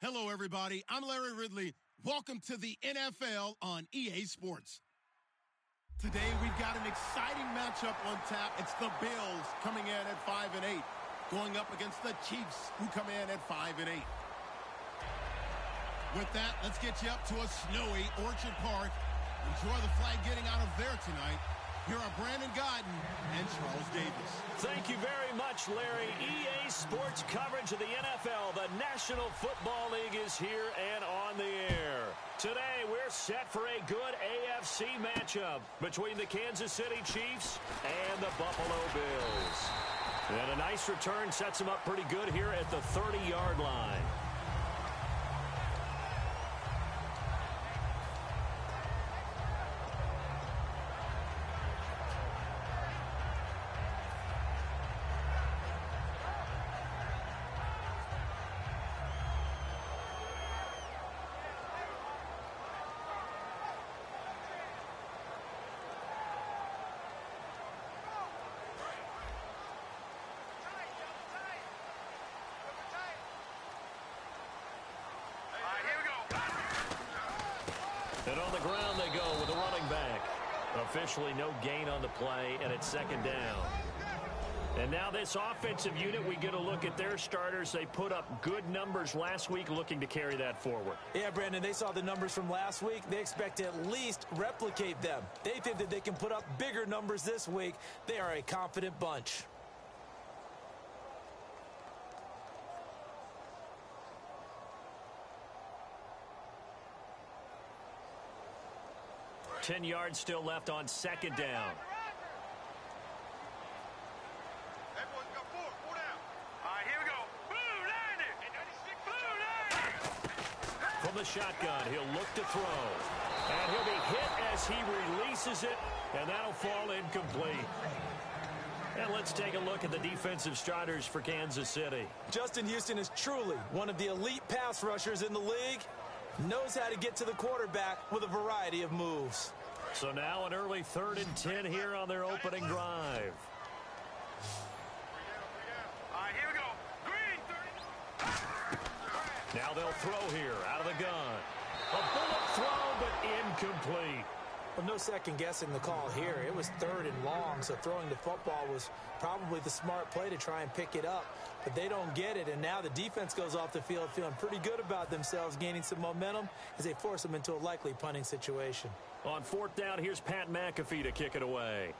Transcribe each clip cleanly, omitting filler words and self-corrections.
Hello, everybody. I'm Larry Ridley. Welcome to the NFL on EA Sports. Today, we've got an exciting matchup on tap. It's the Bills coming in at 5-8, going up against the Chiefs, who come in at 5-8. With that, let's get you up to a snowy Orchard Park. Enjoy the flag getting out of there tonight. Here are Brandon Gaudin and Charles Davis. Thank you very much, Larry. EA Sports coverage of the NFL. The National Football League is here and on the air. Today, we're set for a good AFC matchup between the Kansas City Chiefs and the Buffalo Bills. And a nice return sets them up pretty good here at the 30-yard line. And on the ground they go with the running back. Officially no gain on the play, and it's second down. And now this offensive unit, we get a look at their starters. They put up good numbers last week, looking to carry that forward. Yeah, Brandon, they saw the numbers from last week. They expect to at least replicate them. They think that they can put up bigger numbers this week. They are a confident bunch. Ten yards still left on second down. From the shotgun, he'll look to throw. And he'll be hit as he releases it, and that'll fall incomplete. And let's take a look at the defensive starters for Kansas City. Justin Houston is truly one of the elite pass rushers in the league. Knows how to get to the quarterback with a variety of moves. So now an early 3rd and 10 here on their opening drive. Here we go. Green, 30. Now they'll throw here out of the gun. A bullet throw, but incomplete. Well, no second guessing the call here. It was 3rd and long, so throwing the football was probably the smart play to try and pick it up. But they don't get it, and now the defense goes off the field feeling pretty good about themselves, gaining some momentum as they force them into a likely punting situation. On 4th down, here's Pat McAfee to kick it away.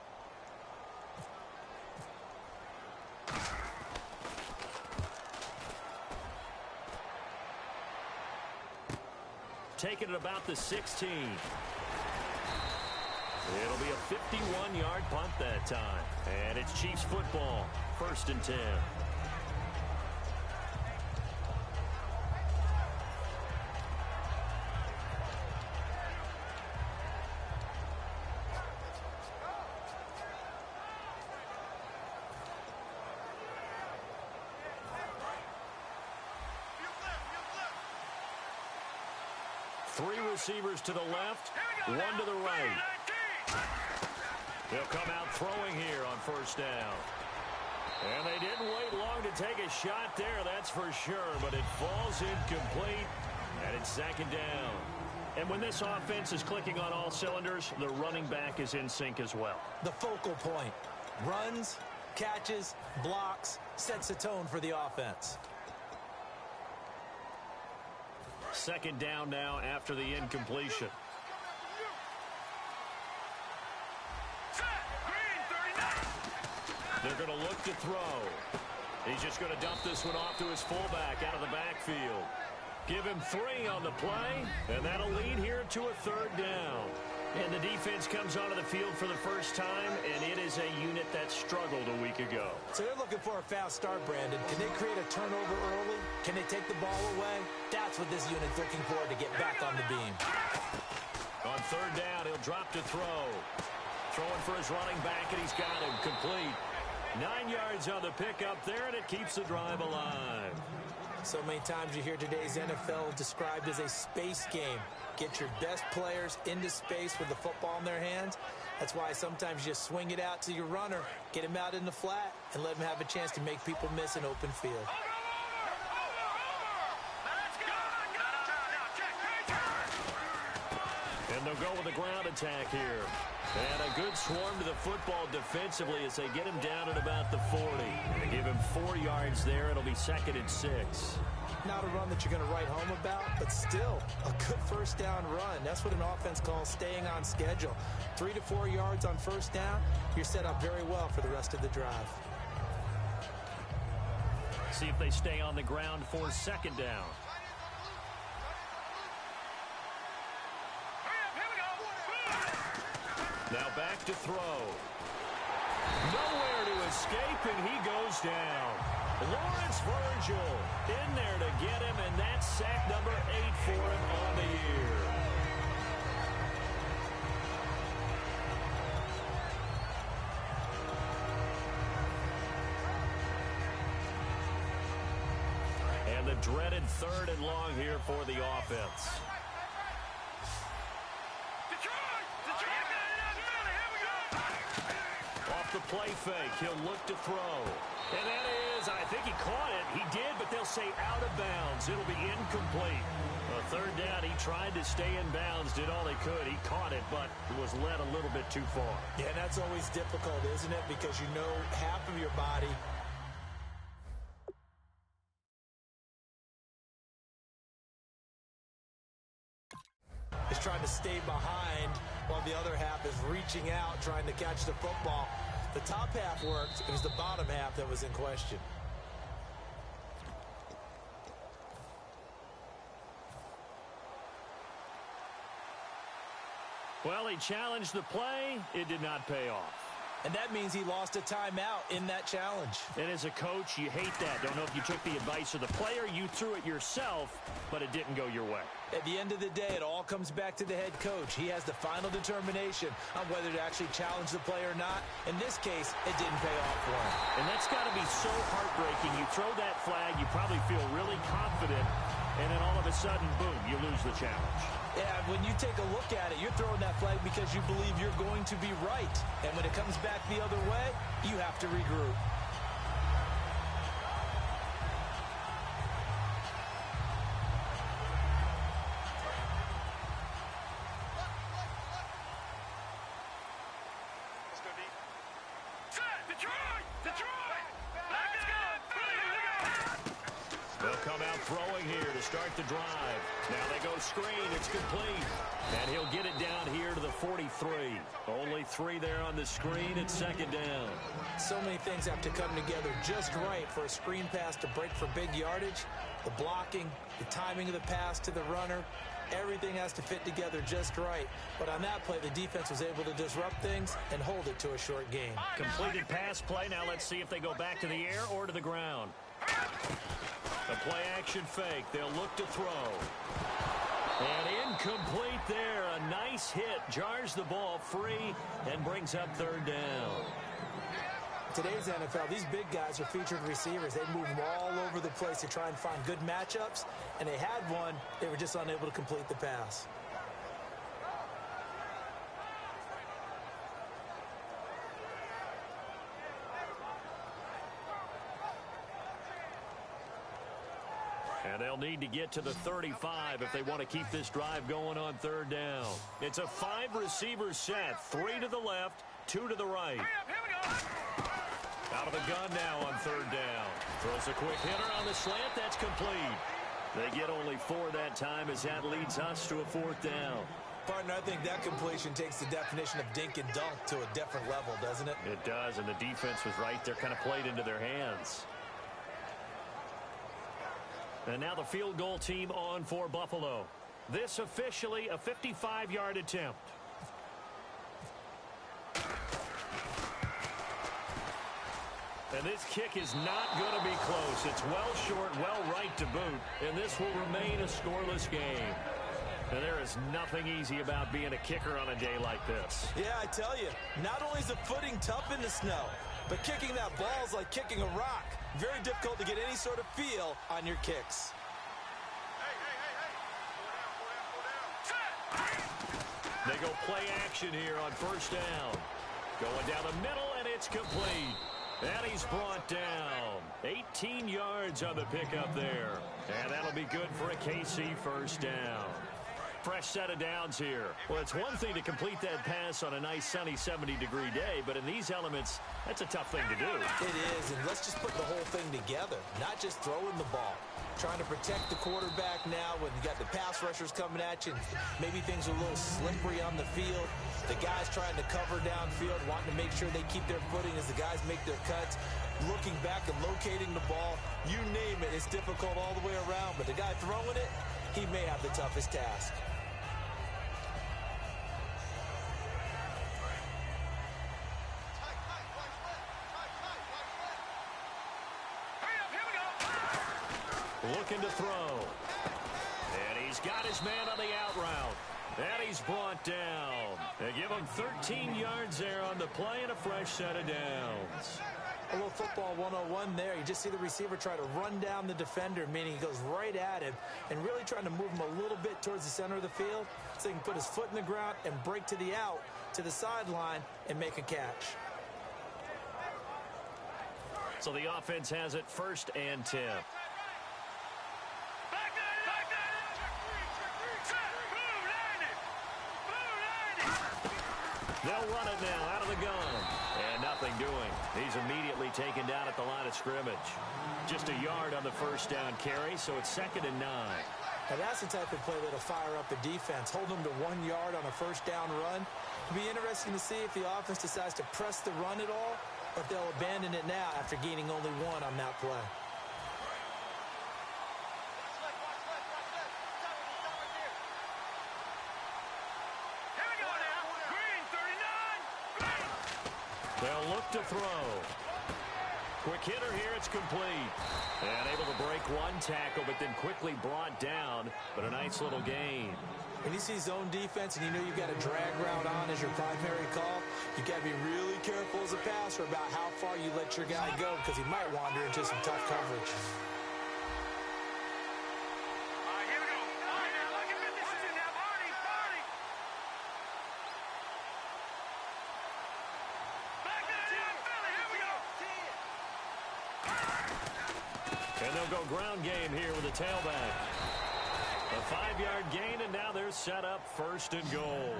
Taking it about the 16. It'll be a 51-yard punt that time. And it's Chiefs football, 1st and 10. Three receivers to the left, one to the right. They'll come out throwing here on 1st down. And they didn't wait long to take a shot there, that's for sure, but it falls incomplete, and it's 2nd down. And when this offense is clicking on all cylinders, the running back is in sync as well. The focal point. Runs, catches, blocks, sets the tone for the offense. 2nd down now after the incompletion. They're going to look to throw. He's just going to dump this one off to his fullback out of the backfield. Give him 3 on the play, and that'll lead here to a 3rd down. And the defense comes onto the field for the first time, and it is a unit that struggled a week ago. So they're looking for a fast start, Brandon. Can they create a turnover early? Can they take the ball away? That's what this unit's looking for to get back on the beam. On 3rd down, he'll drop to throw. Throwing for his running back, and he's got him complete. 9 yards on the pickup there, and it keeps the drive alive. So many times you hear today's NFL described as a space game. Get your best players into space with the football in their hands. That's why sometimes you just swing it out to your runner, get him out in the flat, and let him have a chance to make people miss an open field. Let's go! And they'll go with a ground attack here. And a good swarm to the football defensively as they get him down at about the 40. They give him 4 yards there. It'll be 2nd and 6. Not a run that you're going to write home about, but still a good first down run. That's what an offense calls staying on schedule. 3 to 4 yards on first down, you're set up very well for the rest of the drive. See if they stay on the ground for 2nd down. Now back to throw. Nowhere to escape, and he goes down. Lawrence Virgil in there to get him, and that's sack number 8 for him on the year. And the dreaded 3rd and long here for the offense. Off the play fake, he'll look to throw. And that is, I think he caught it. He did, but they'll say out of bounds. It'll be incomplete. A 3rd down, he tried to stay in bounds, did all he could. He caught it, but was led a little bit too far. Yeah, and that's always difficult, isn't it? Because you know half of your body is trying to stay behind while the other half is reaching out, trying to catch the football. The top half worked. It was the bottom half that was in question. Well, he challenged the play. It did not pay off. And that means he lost a timeout in that challenge. And as a coach, you hate that. Don't know if you took the advice of the player. You threw it yourself, but it didn't go your way. At the end of the day, it all comes back to the head coach. He has the final determination on whether to actually challenge the play or not. In this case, it didn't pay off for him. And that's got to be so heartbreaking. You throw that flag, you probably feel really confident, and then all of a sudden, boom, you lose the challenge. Yeah, when you take a look at it, you're throwing that flag because you believe you're going to be right. And when it comes back the other way, you have to regroup. They'll come out throwing here to start the drive. Now they go screen. It's complete. And he'll get it down here to the 43. Only 3 there on the screen. It's 2nd down. So many things have to come together just right for a screen pass to break for big yardage. The blocking, the timing of the pass to the runner, everything has to fit together just right. But on that play, the defense was able to disrupt things and hold it to a short game. Completed pass play. Now let's see if they go back to the air or to the ground. The play action fake. They'll look to throw. And incomplete there. A nice hit. Jars the ball free and brings up 3rd down. Today's NFL, these big guys are featured receivers. They move them all over the place to try and find good matchups. And they had one. They were just unable to complete the pass. And they'll need to get to the 35 if they want to keep this drive going on 3rd down. It's a 5-receiver set. 3 to the left, 2 to the right. Out of the gun now on 3rd down. Throws a quick hitter on the slant. That's complete. They get only 4 that time as that leads us to a 4th down. Partner, I think that completion takes the definition of dink and dunk to a different level, doesn't it? It does, and the defense was right there, kind of played into their hands. And now the field goal team on for Buffalo. This officially a 55-yard attempt. And this kick is not going to be close. It's well short, well right to boot, and this will remain a scoreless game. And there is nothing easy about being a kicker on a day like this. Yeah, I tell you, not only is the footing tough in the snow, but kicking that ball is like kicking a rock. Very difficult to get any sort of feel on your kicks. They go play action here on 1st down. Going down the middle, and it's complete. And he's brought down. 18 yards on the pickup there. And that'll be good for a KC 1st down. Fresh set of downs here. Well, it's one thing to complete that pass on a nice sunny 70-degree day, but in these elements, that's a tough thing to do. It is, and let's just put the whole thing together, not just throwing the ball. Trying to protect the quarterback now when you got the pass rushers coming at you. Maybe things are a little slippery on the field. The guys trying to cover downfield, wanting to make sure they keep their footing as the guys make their cuts. Looking back and locating the ball, you name it, it's difficult all the way around. But the guy throwing it, he may have the toughest task. Looking to throw. And he's got his man on the out route. And he's brought down. They give him 13 yards there on the play and a fresh set of downs. A little football 101 there. You just see the receiver try to run down the defender, meaning he goes right at him and really trying to move him a little bit towards the center of the field so he can put his foot in the ground and break to the out, to the sideline, and make a catch. So the offense has it 1st and 10. They'll run it now out of the gun. And nothing doing. He's immediately taken down at the line of scrimmage. Just a yard on the first down carry, so it's 2nd and 9. Now that's the type of play that'll fire up the defense. Hold them to 1 yard on a first down run. It'll be interesting to see if the offense decides to press the run at all, or if they'll abandon it now after gaining only 1 on that play. They'll look to throw. Quick hitter here, it's complete. And able to break 1 tackle, but then quickly brought down. But a nice little gain. When you see zone defense and you know you've got a drag route on as your primary call, you've got to be really careful as a passer about how far you let your guy go because he might wander into some tough coverage. Go ground game here with a tailback. A 5-yard gain, and now they're set up 1st and goal.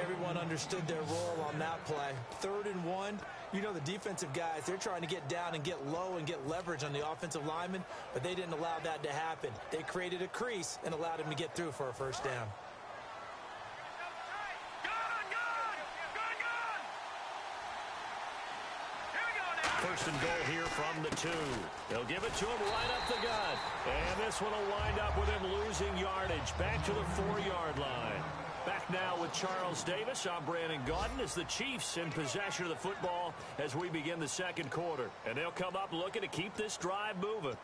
Everyone understood their role on that play. 3rd and 1. You know the defensive guys, they're trying to get down and get low and get leverage on the offensive lineman, but they didn't allow that to happen. They created a crease and allowed him to get through for a first down. First and goal here from the 2. They'll give it to him right up the gut. And this one will wind up with him losing yardage back to the 4-yard line. Back now with Charles Davis. I'm Brandon Gaudin as the Chiefs in possession of the football as we begin the 2nd quarter. And they'll come up looking to keep this drive moving.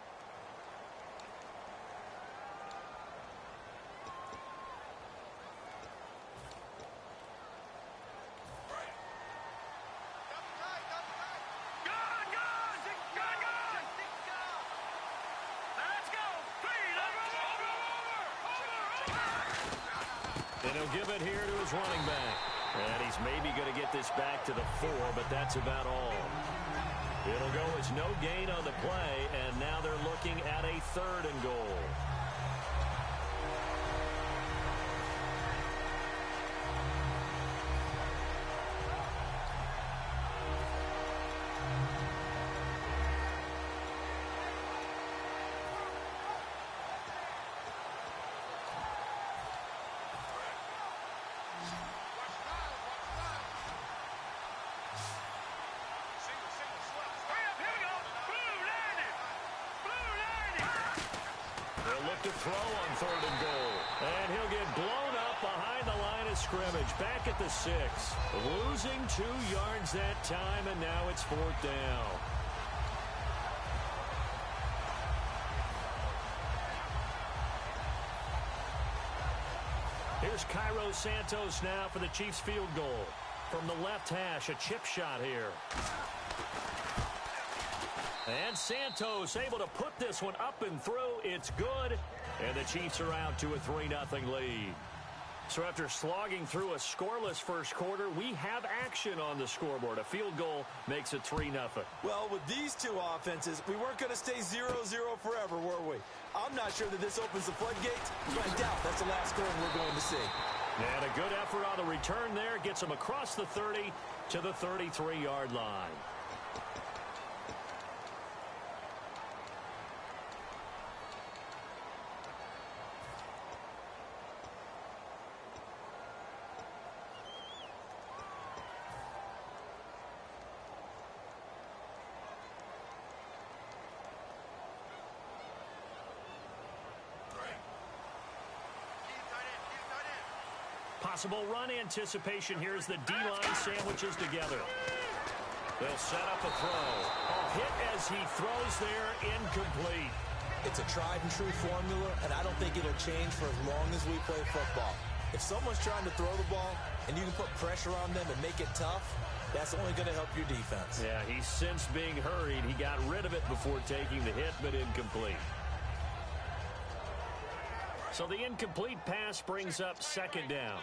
And he'll give it here to his running back. And he's maybe going to get this back to the 4, but that's about all. It'll go as no gain on the play, and now they're looking at a 3rd and goal. To throw on 3rd and goal. And he'll get blown up behind the line of scrimmage. Back at the 6. Losing 2 yards that time, and now it's 4th down. Here's Cairo Santos now for the Chiefs field goal. From the left hash, a chip shot here. And Santos able to put this one up and through. It's good. And the Chiefs are out to a 3-0 lead. So after slogging through a scoreless first quarter, we have action on the scoreboard. A field goal makes it 3-0. Well, with these two offenses, we weren't going to stay 0-0 forever, were we? I'm not sure that this opens the floodgates, but I doubt that's the last score we're going to see. And a good effort on the return there. Gets them across the 30 to the 33-yard line. Possible run anticipation here as the D-line sandwiches together. They'll set up a throw. A hit as he throws there, incomplete. It's a tried-and-true formula, and I don't think it'll change for as long as we play football. If someone's trying to throw the ball and you can put pressure on them and make it tough, that's only going to help your defense. Yeah, he sensed being hurried. He got rid of it before taking the hit, but incomplete. So the incomplete pass brings up second down.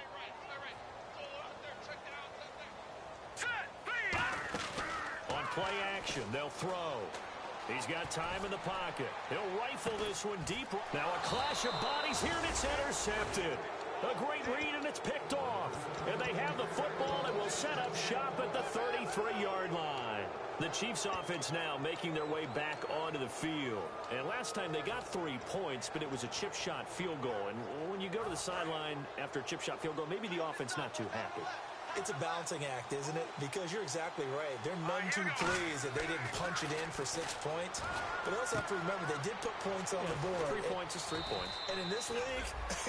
On play action, they'll throw. He's got time in the pocket. He'll rifle this one deep. Now a clash of bodies here, and it's intercepted. A great read, and it's picked off. And they have the football and will set up shop at the 33-yard line. The Chiefs offense now making their way back onto the field. And last time they got 3 points, but it was a chip shot field goal. And when you go to the sideline after a chip shot field goal, maybe the offense not too happy. It's a balancing act, isn't it? Because you're exactly right. They're none too pleased that they didn't punch it in for 6 points. But they also have to remember they did put points on the board. 3 points is 3 points. And in this league,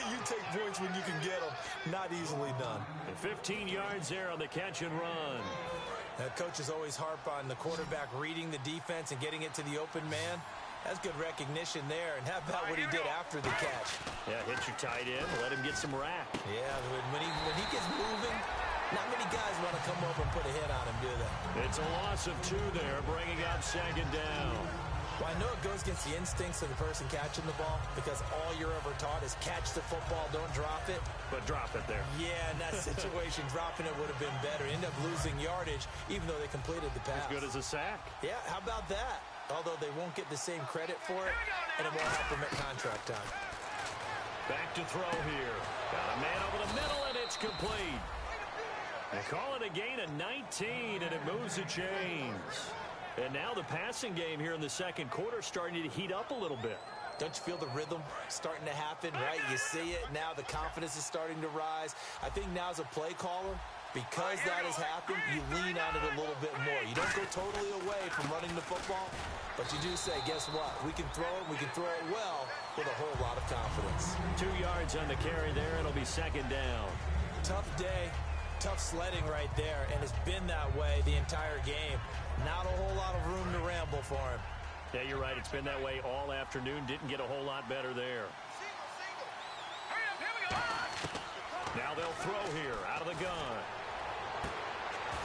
you take points when you can get them. Not easily done. And 15 yards there on the catch and run. Now, coaches always harp on the quarterback reading the defense and getting it to the open man. That's good recognition there. And how about what he did after the catch? Yeah, hit your tight end, let him get some rack. Yeah, when he gets moving, not many guys want to come over and put a hit on him, do they? It's a loss of 2 there, bringing up second down. Well, I know it goes against the instincts of the person catching the ball because all you're ever taught is catch the football, don't drop it. But drop it there. Yeah, in that situation, dropping it would have been better. End up losing yardage, even though they completed the pass. As good as a sack. Yeah, how about that? Although they won't get the same credit for it, and it won't help them at contract time. Back to throw here. Got a man over the middle, and it's complete. They call it a gain of 19, and it moves the chains. And now the passing game here in the second quarter starting to heat up a little bit. Don't you feel the rhythm starting to happen, right? You see it. Now the confidence is starting to rise. I think now as a play caller, because that has happened, you lean on it a little bit more. You don't go totally away from running the football, but you do say, guess what? We can throw it. We can throw it well with a whole lot of confidence. 2 yards on the carry there. It'll be second down. Tough day. Tough sledding right there, and it's been that way the entire game. Not a whole lot of room to ramble for him. Yeah, you're right. It's been that way all afternoon. Didn't get a whole lot better there. Hurry up, here we go. Now they'll throw here out of the gun.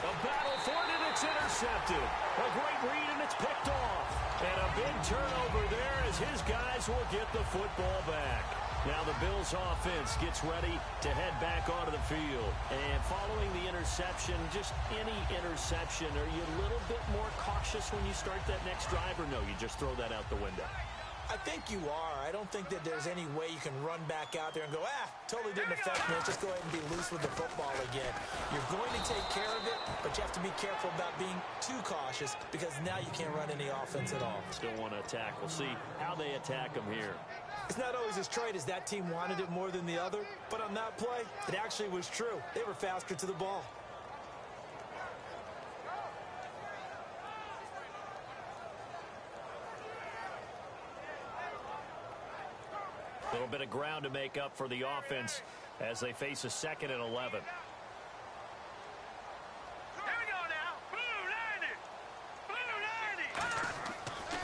A battle for it, and it's intercepted. A great read, and it's picked off. And a big turnover there as his guys will get the football back. Now the Bills offense gets ready to head back onto the field. And following the interception, just any interception, are you a little bit more cautious when you start that next drive, or no, you just throw that out the window? I think you are. I don't think that there's any way you can run back out there and go, totally didn't affect me. Let's just go ahead and be loose with the football again. You're going to take care of it, but you have to be careful about being too cautious because now you can't run any offense at all. Still want to attack. We'll see how they attack them here. It's not always as straight as that team wanted it more than the other, but on that play, it actually was true. They were faster to the ball. A little bit of ground to make up for the offense as they face a 2nd and 11. Here we go now. Blue 90. Blue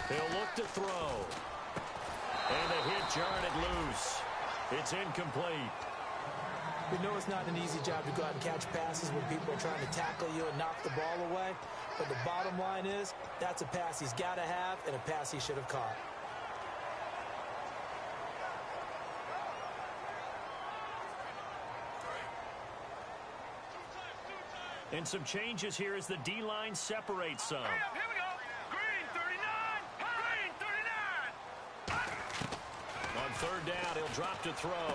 90. He'll look to throw. And the hit jarred it loose. It's incomplete. We know it's not an easy job to go out and catch passes when people are trying to tackle you and knock the ball away. But the bottom line is, that's a pass he's got to have and a pass he should have caught. And some changes here as the D-line separates some. Hurry up, here we go. Green 39. Green 39. On third down, he'll drop to throw.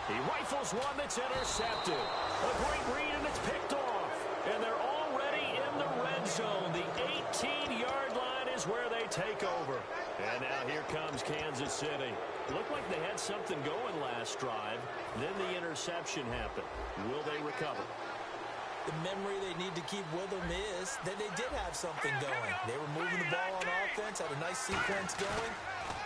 He rifles one that's intercepted. A great read, and it's picked off. And they're already in the red zone. The 18-yard line is where they take over. And now here comes Kansas City. Looked like they had something going last drive. Then the interception happened. Will they recover? The memory they need to keep with them is that they did have something going. They were moving the ball on offense, had a nice sequence going.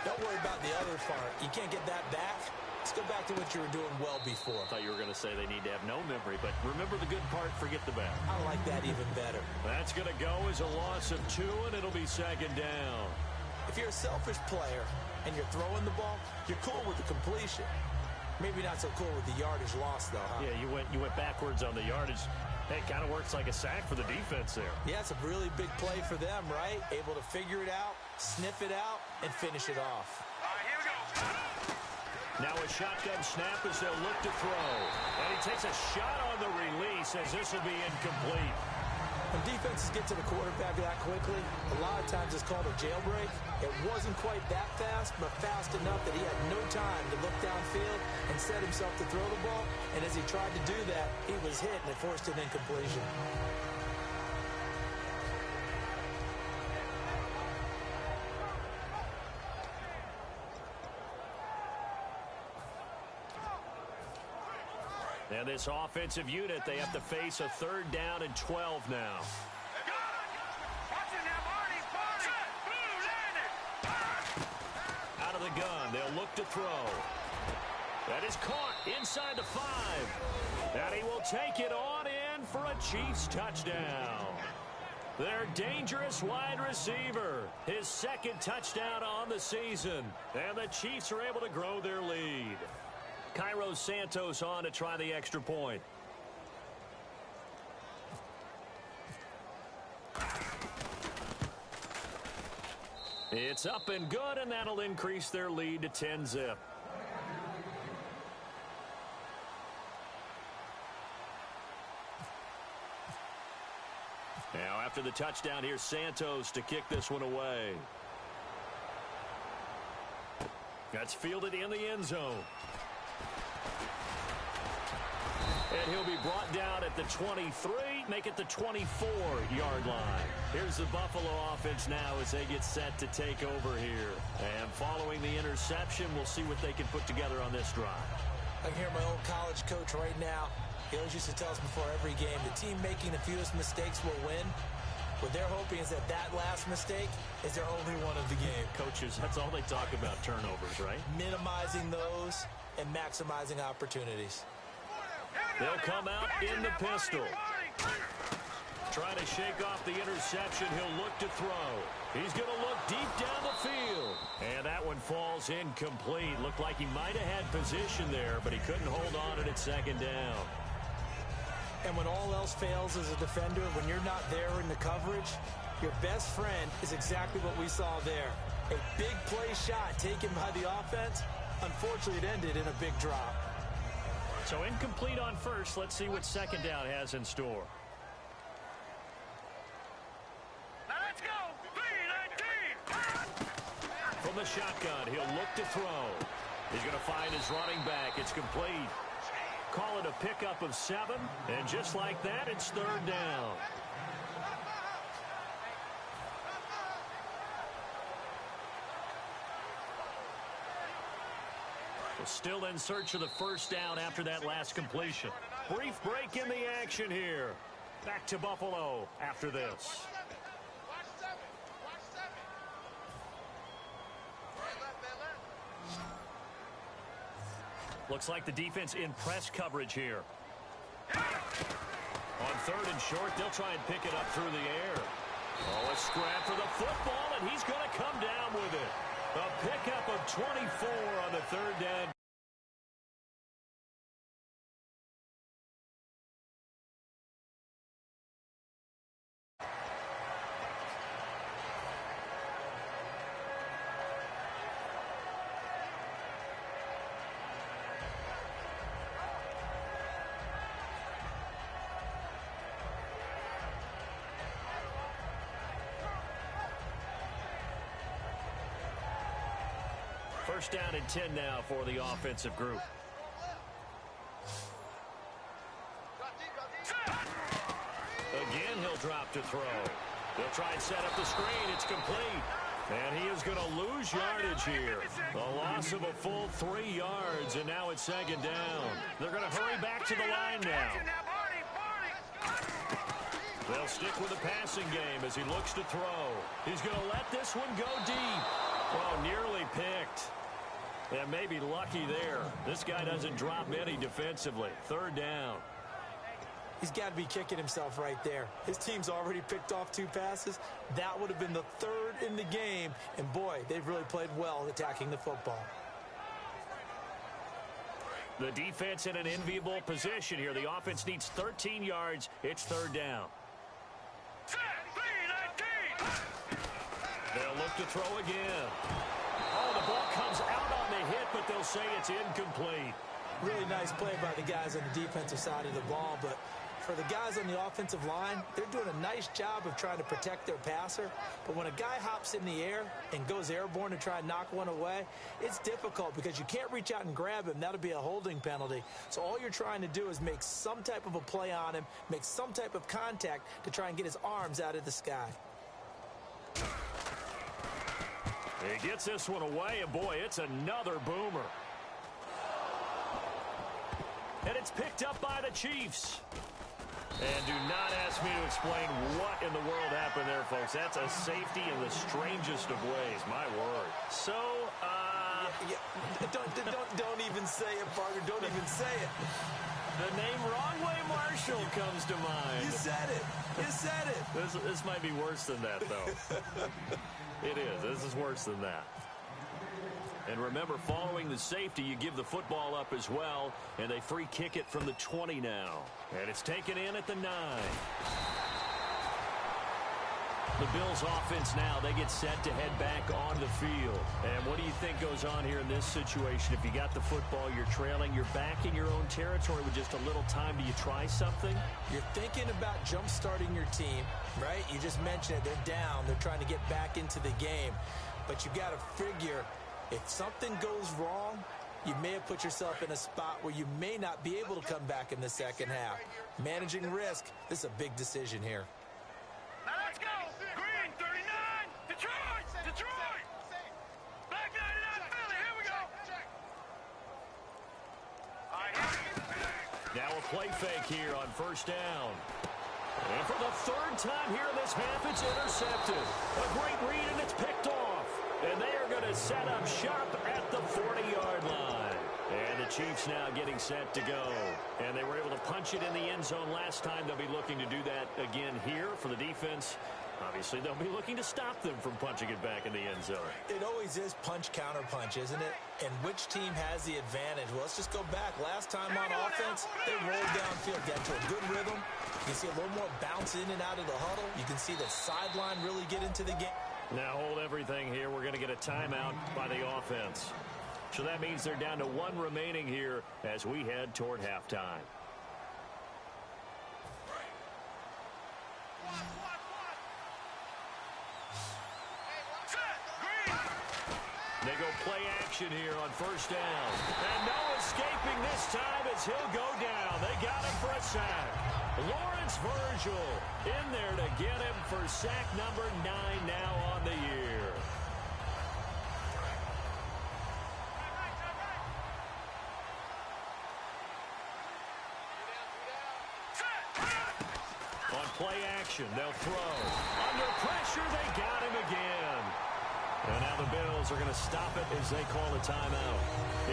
Don't worry about the other part. You can't get that back. Let's go back to what you were doing well before. I thought you were going to say they need to have no memory, but remember the good part, forget the bad. I like that even better. That's going to go as a loss of 2, and it'll be second down. If you're a selfish player and you're throwing the ball, you're cool with the completion. Maybe not so cool with the yardage loss, though, huh? Yeah, you went backwards on the yardage. Hey, it kind of works like a sack for the defense there. Yeah, it's a really big play for them, right? Able to figure it out, sniff it out, and finish it off. All right, here we go. Now a shotgun snap as they'll look to throw. And he takes a shot on the release as this will be incomplete. When defenses get to the quarterback that quickly, a lot of times it's called a jailbreak. It wasn't quite that fast, but fast enough that he had no time to look downfield and set himself to throw the ball. And as he tried to do that, he was hit and it forced an incompletion. And this offensive unit, they have to face a third down and 12 now. Watch it now, Barney. Blue landed. Out of the gun, they'll look to throw. That is caught inside the 5. And he will take it on in for a Chiefs touchdown. Their dangerous wide receiver, his second touchdown on the season. And the Chiefs are able to grow their lead. Cairo Santos on to try the extra point. It's up and good, and that'll increase their lead to 10-zip. Now after the touchdown, here's Santos to kick this one away. That's fielded in the end zone. And he'll be brought down at the 23, make it the 24-yard line. Here's the Buffalo offense now as they get set to take over here. And following the interception, we'll see what they can put together on this drive. I can hear my old college coach right now. He always used to tell us before every game, the team making the fewest mistakes will win. What they're hoping is that that last mistake is their only one of the game. Coaches, that's all they talk about, turnovers, right? Minimizing those and maximizing opportunities. They'll come out in the pistol. Trying to shake off the interception. He'll look to throw. He's going to look deep down the field. And that one falls incomplete. Looked like he might have had position there, but he couldn't hold on at second down. And when all else fails as a defender, when you're not there in the coverage, your best friend is exactly what we saw there. A big play shot taken by the offense. Unfortunately, it ended in a big drop. So incomplete on first. Let's see what second down has in store. Now let's go. 3-19. From the shotgun, he'll look to throw. He's going to find his running back. It's complete. Call it a pickup of 7. And just like that, it's third down. Still in search of the first down after that last completion. Brief break in the action here. Back to Buffalo after this. Looks like the defense in press coverage here. On third and short, they'll try and pick it up through the air. Oh, a scrap for the football, and he's going to come down with it. A pickup of 24 on the third down. First down and 10 now for the offensive group. Again, he'll drop to throw. They'll try and set up the screen. It's complete. And he is going to lose yardage here. A loss of a full 3 yards, and now it's second down. They're going to hurry back to the line now. They'll stick with the passing game as he looks to throw. He's going to let this one go deep. Oh, nearly picked. And maybe lucky there. This guy doesn't drop many defensively. Third down. He's got to be kicking himself right there. His team's already picked off 2 passes. That would have been the 3rd in the game. And, boy, they've really played well attacking the football. The defense in an enviable position here. The offense needs 13 yards. It's third down. They'll look to throw again. Oh, the ball comes out on the hit, but they'll say it's incomplete. Really nice play by the guys on the defensive side of the ball, but for the guys on the offensive line, they're doing a nice job of trying to protect their passer. But when a guy hops in the air and goes airborne to try and knock one away, it's difficult because you can't reach out and grab him. That'll be a holding penalty. So all you're trying to do is make some type of a play on him, make some type of contact to try and get his arms out of the sky. He gets this one away, and boy, it's another boomer. And it's picked up by the Chiefs. And do not ask me to explain what in the world happened there, folks. That's a safety in the strangest of ways, my word. So, Don't even say it, partner. Don't even say it. The name Wrong Way Marshall comes to mind. You said it. You said it. This might be worse than that, though. It is. This is worse than that. And remember, following the safety, you give the football up as well, and they free kick it from the 20 now. And it's taken in at the 9. The Bills offense now, they get set to head back on the field. And what do you think goes on here in this situation? If you got the football, you're trailing, you're back in your own territory with just a little time. Do you try something? You're thinking about jump-starting your team, right? You just mentioned it. They're down. They're trying to get back into the game. But you got to figure, if something goes wrong, you may have put yourself in a spot where you may not be able to come back in the second half. Managing risk, this is a big decision here. Now let's go. Green, 39. Detroit. Black 99, Philly. Here we go. All right, now a play fake here on first down. And for the 3rd time here in this half, it's intercepted. A great read, and it's picked off. And they are going to set up shop at the 40-yard line. And the Chiefs now getting set to go. And they were able to punch it in the end zone last time. They'll be looking to do that again here for the defense. Obviously, they'll be looking to stop them from punching it back in the end zone. It always is punch-counter-punch, isn't it? And which team has the advantage? Well, let's just go back. Last time on offense, they rolled downfield, got to a good rhythm. You can see a little more bounce in and out of the huddle. You can see the sideline really get into the game. Now hold everything here. We're going to get a timeout by the offense. So that means they're down to 1 remaining here as we head toward halftime. They go play action here on first down. And no escaping this time as he'll go down. They got him for a sack. Lawrence Virgil in there to get him for sack number 9 now on the year. On play action, they'll throw. Under pressure, they got him again. And now the Bills are going to stop it as they call a timeout.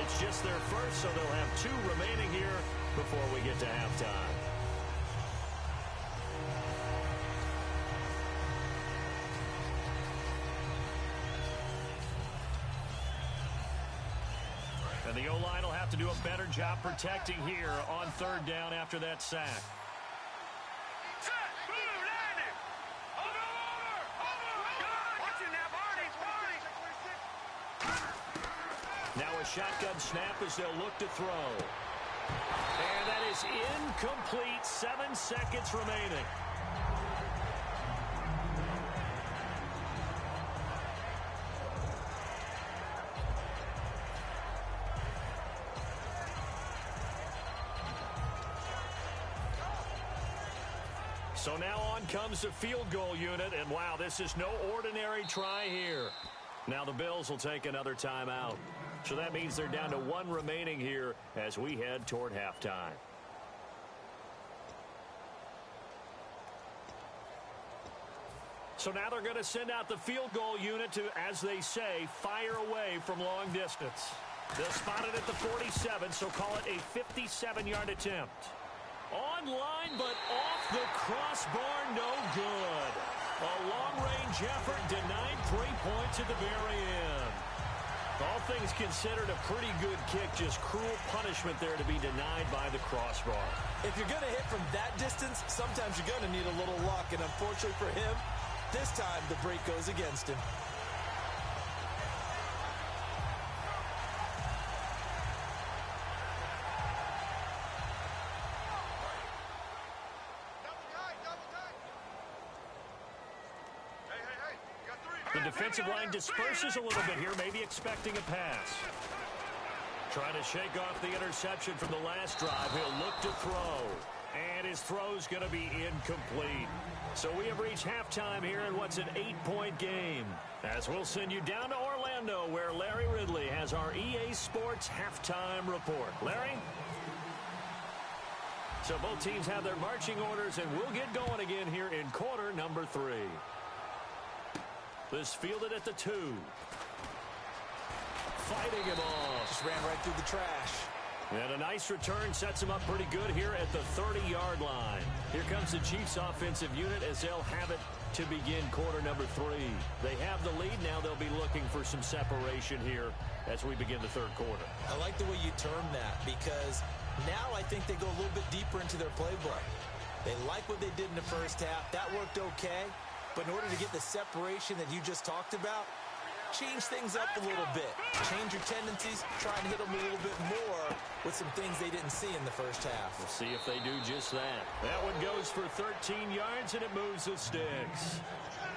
It's just their first, so they'll have 2 remaining here before we get to halftime. And the O-line will have to do a better job protecting here on 3rd down after that sack. Now a shotgun snap as they'll look to throw. And that is incomplete. 7 seconds remaining. So now on comes the field goal unit, and wow, this is no ordinary try here. Now the Bills will take another timeout. So that means they're down to one remaining here as we head toward halftime. So now they're going to send out the field goal unit to, as they say, fire away from long distance. They'll spot it at the 47, so call it a 57-yard attempt. Online, but off the crossbar, no good. A long-range effort denied 3 points at the very end. All things considered, a pretty good kick, just cruel punishment there to be denied by the crossbar. If you're going to hit from that distance, sometimes you're going to need a little luck, and unfortunately for him, this time the break goes against him. The defensive line disperses a little bit here, maybe expecting a pass. Trying to shake off the interception from the last drive. He'll look to throw. And his throw's going to be incomplete. So we have reached halftime here in what's an 8-point game. As we'll send you down to Orlando, where Larry Ridley has our EA Sports halftime report. Larry? So both teams have their marching orders, and we'll get going again here in quarter number 3. This fielded at the 2. Fighting him off. Just ran right through the trash. And a nice return sets him up pretty good here at the 30-yard line. Here comes the Chiefs offensive unit as they'll have it to begin quarter number 3. They have the lead. Now they'll be looking for some separation here as we begin the third quarter. I like the way you term that, because now I think they go a little bit deeper into their playbook. They like what they did in the first half. That worked okay. But in order to get the separation that you just talked about, change things up a little bit. Change your tendencies, try and hit them a little bit more with some things they didn't see in the first half. We'll see if they do just that. That one goes for 13 yards, and it moves the sticks.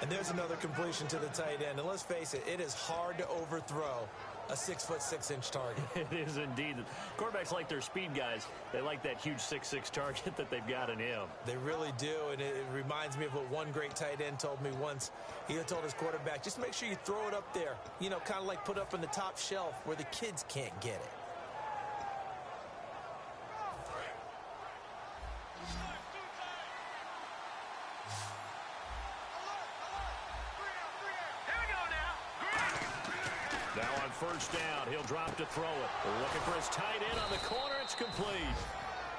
And there's another completion to the tight end. And let's face it, it is hard to overthrow a 6'6" target. It is indeed. Quarterbacks like their speed guys. They like that huge 6'6" target that they've got in him. They really do, and it reminds me of what one great tight end told me once. He told his quarterback, just make sure you throw it up there. You know, kind of like put up on the top shelf where the kids can't get it. Now on first down, he'll drop to throw it. We're looking for his tight end on the corner. It's complete.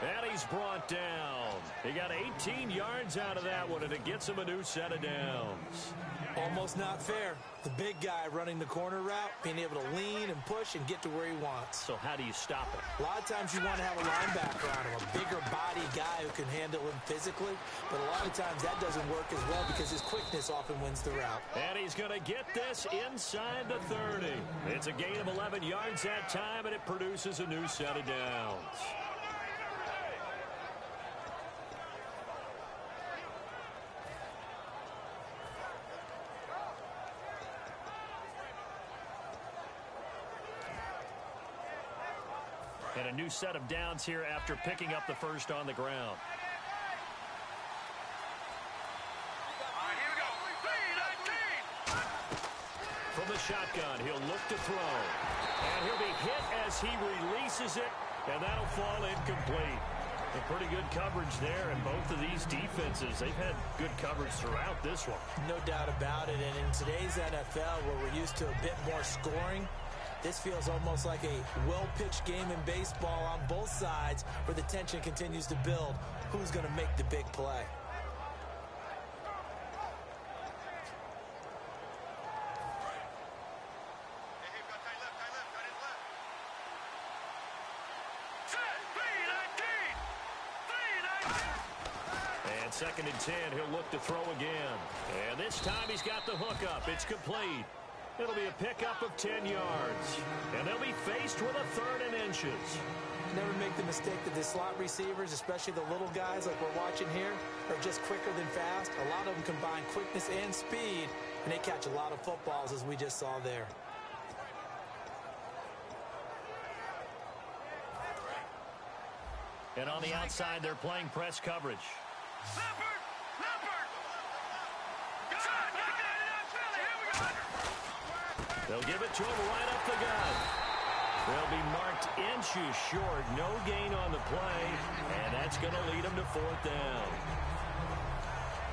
And he's brought down. He got 18 yards out of that one, and it gets him a new set of downs. Almost not fair. The big guy running the corner route, being able to lean and push and get to where he wants. So how do you stop it? A lot of times you want to have a linebacker on him, a bigger body guy who can handle him physically. But a lot of times that doesn't work as well because his quickness often wins the route. And he's going to get this inside the 30. It's a gain of 11 yards that time, and it produces a new set of downs. And a new set of downs here after picking up the first on the ground. From the shotgun, he'll look to throw. And he'll be hit as he releases it, and that'll fall incomplete. A pretty good coverage there, and both of these defenses, they've had good coverage throughout this one. No doubt about it, and in today's NFL, where we're used to a bit more scoring, this feels almost like a well-pitched game in baseball on both sides where the tension continues to build. Who's going to make the big play? And second and 10, he'll look to throw again. And this time he's got the hook up. It's complete. It'll be a pickup of 10 yards. And they'll be faced with a third and inches. Never make the mistake that the slot receivers, especially the little guys like we're watching here, are just quicker than fast. A lot of them combine quickness and speed, and they catch a lot of footballs, as we just saw there. And on the outside, they're playing press coverage. They'll give it to him right up the gut. They'll be marked inches short. No gain on the play, and that's going to lead them to 4th down.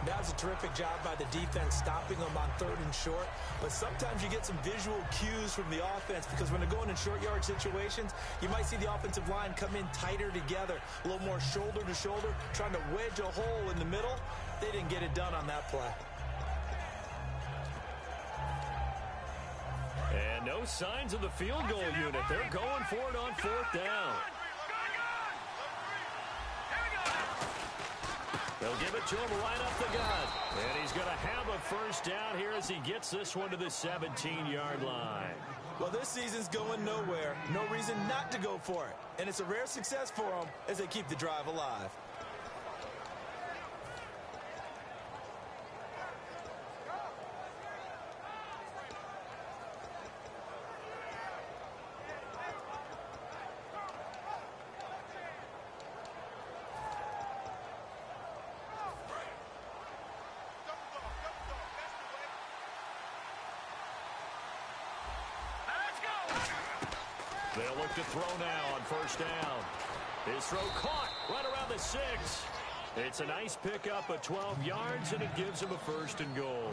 That was a terrific job by the defense stopping them on 3rd and short. But sometimes you get some visual cues from the offense because when they're going in short yard situations, you might see the offensive line come in tighter together, a little more shoulder to shoulder, trying to wedge a hole in the middle. They didn't get it done on that play. And no signs of the field goal unit. They're going for it on 4th down. They'll give it to him right up the gut. And he's going to have a 1st down here as he gets this one to the 17-yard line. Well, this season's going nowhere. No reason not to go for it. And it's a rare success for them as they keep the drive alive. They'll look to throw now on 1st down. His throw caught right around the 6. It's a nice pickup of 12 yards, and it gives him a 1st and goal.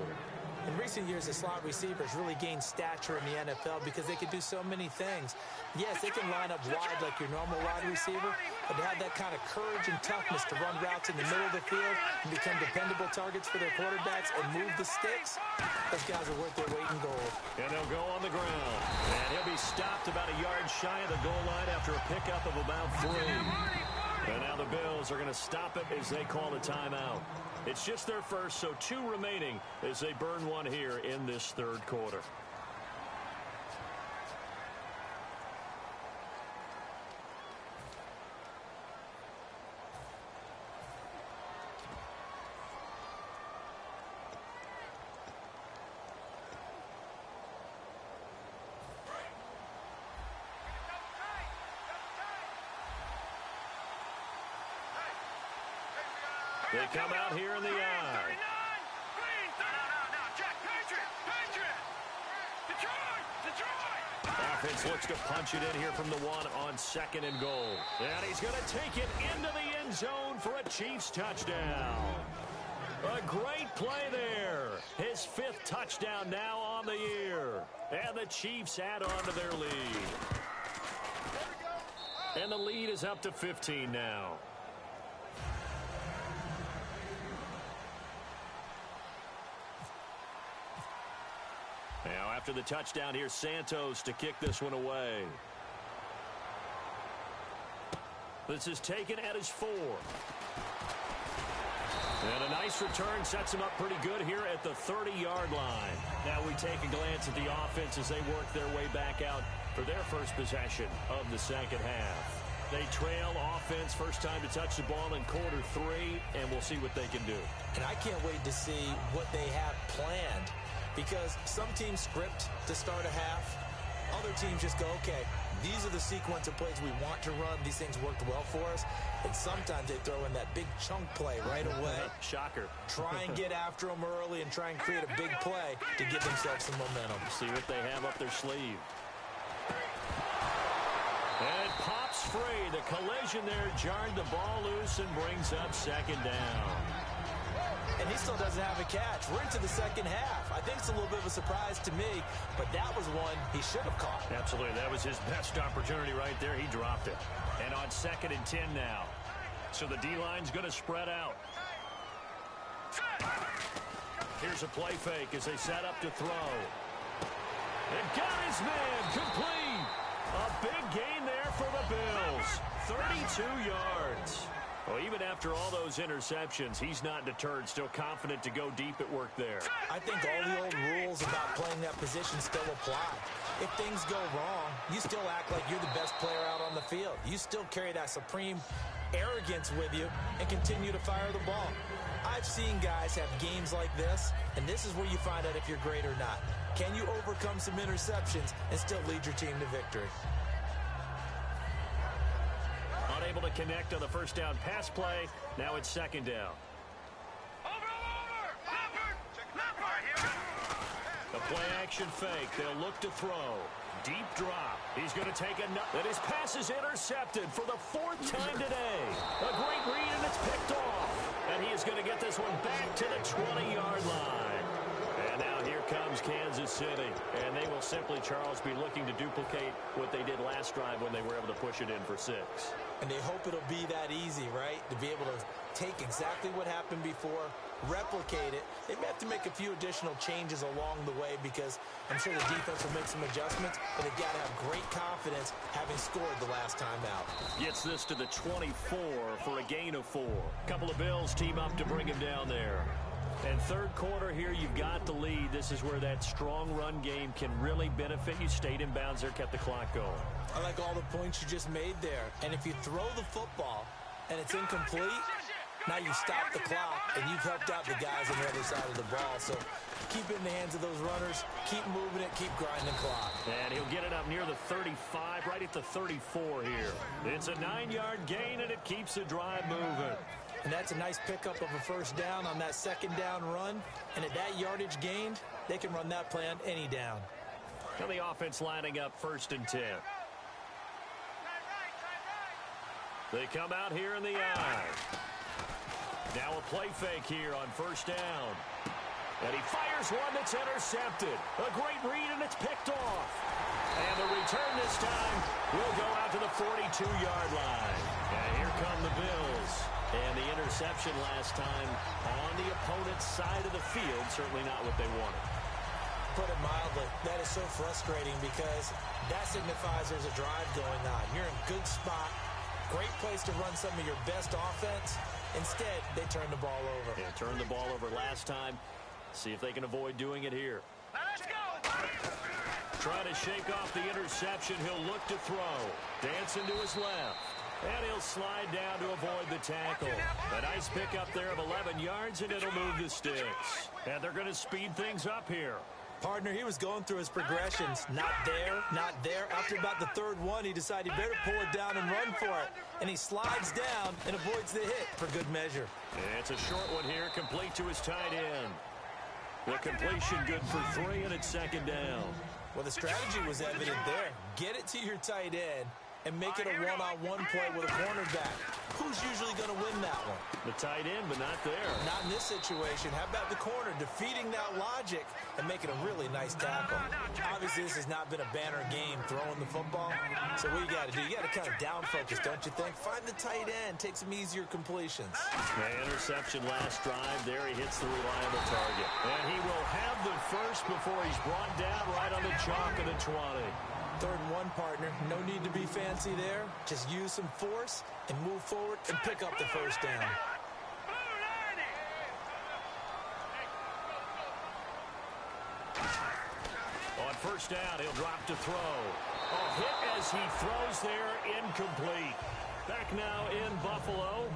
In recent years, the slot receivers really gained stature in the NFL because they can do so many things. Yes, they can line up wide like your normal wide receiver, but they have that kind of courage and toughness to run routes in the middle of the field and become dependable targets for their quarterbacks and move the sticks. Those guys are worth their weight in gold. And they'll go on the ground. And he'll be stopped about a yard shy of the goal line after a pickup of about 3. And now the Bills are going to stop it as they call a timeout. It's just their first, so 2 remaining as they burn one here in this 3rd quarter. They come out here in the eye. Offense looks to punch it in here from the 1 on 2nd and goal. And he's going to take it into the end zone for a Chiefs touchdown. A great play there. His 5th touchdown now on the year. And the Chiefs add on to their lead. And the lead is up to 15 now. Now, after the touchdown, here's Santos to kick this one away. This is taken at his 4. And a nice return sets him up pretty good here at the 30-yard line. Now we take a glance at the offense as they work their way back out for their first possession of the 2nd half. They trail offense, first time to touch the ball in quarter 3, and we'll see what they can do. And I can't wait to see what they have planned. Because some teams script to start a half. Other teams just go, okay, these are the sequence of plays we want to run. These things worked well for us. And sometimes they throw in that big chunk play right away. Shocker. Try and get after them early and try and create a big play to give themselves some momentum. See what they have up their sleeve. And it pops free. The collision there jarred the ball loose and brings up 2nd down. And he still doesn't have a catch. We're into the 2nd half. I think it's a little bit of a surprise to me, but that was one he should have caught. Absolutely. That was his best opportunity right there. He dropped it. And on 2nd and 10 now. So the D-line's going to spread out. Here's a play fake as they set up to throw. And got his man complete. A big gain there for the Bills. 32 yards. Well, even after all those interceptions, he's not deterred, still confident to go deep at work there. I think all the old rules about playing that position still apply. If things go wrong, you still act like you're the best player out on the field. You still carry that supreme arrogance with you and continue to fire the ball. I've seen guys have games like this, and this is where you find out if you're great or not. Can you overcome some interceptions and still lead your team to victory? Unable to connect on the first down pass play. Now it's 2nd down. Over A play-action fake. They'll look to throw. Deep drop. He's going to take a nut. And his pass is intercepted for the 4th time today. A great read, and it's picked off. And he is going to get this one back to the 20-yard line. And now here comes Kansas City. And they will simply, Charles, be looking to duplicate what they did last drive when they were able to push it in for 6. And they hope it'll be that easy, right? To be able to take exactly what happened before, replicate it. They may have to make a few additional changes along the way because I'm sure the defense will make some adjustments, but they've got to have great confidence having scored the last time out. Gets this to the 24 for a gain of 4. Couple of Bills team up to bring him down there. And third quarter here, you've got the lead. This is where that strong run game can really benefit you. Stayed in bounds there, kept the clock going. I like all the points you just made there. And if you throw the football and it's incomplete, now you stop the clock and you've helped out the guys on the other side of the ball. So keep it in the hands of those runners, keep moving it, keep grinding the clock. And he'll get it up near the 35, right at the 34 here. It's a 9-yard gain, and it keeps the drive moving. And that's a nice pickup of a first down on that second down run. And at that yardage gained, they can run that play on any down. And the offense lining up 1st and 10. They come out here in the eye. Now a play fake here on 1st down. And he fires one that's intercepted. A great read, and it's picked off. And the return this time will go out to the 42-yard line. And here come the Bills. And the interception last time on the opponent's side of the field, certainly not what they wanted. Put it mildly, that is so frustrating because that signifies there's a drive going on. You're in a good spot, great place to run some of your best offense. Instead, they turn the ball over. Yeah, turned the ball over last time. See if they can avoid doing it here. Let's go! Trying to shake off the interception. He'll look to throw. Dancing to his left. And he'll slide down to avoid the tackle. A nice pickup there of 11 yards, and it'll move the sticks. And they're going to speed things up here. Partner, he was going through his progressions. Not there, not there. After about the 3rd one, he decided he better pull it down and run for it. And he slides down and avoids the hit for good measure. And it's a short one here, complete to his tight end. The completion good for 3, and it's 2nd down. Well, the strategy was evident there. Get it to your tight end and make it a one-on-one play with a cornerback. Who's usually going to win that one? The tight end, but not there. Not in this situation. How about the corner defeating that logic and making a really nice tackle? Obviously, this has not been a banner game throwing the football. So what you got to do, you got to kind of down focus, don't you think? Find the tight end, take some easier completions. The interception last drive. There he hits the reliable target. And he will have the first before he's brought down right on the chalk of the 20. 3rd and 1, partner. No need to be fancy there. Just use some force and move forward and pick up the first down. On 1st down, he'll drop to throw. A hit as he throws there, incomplete. Back now in Buffalo.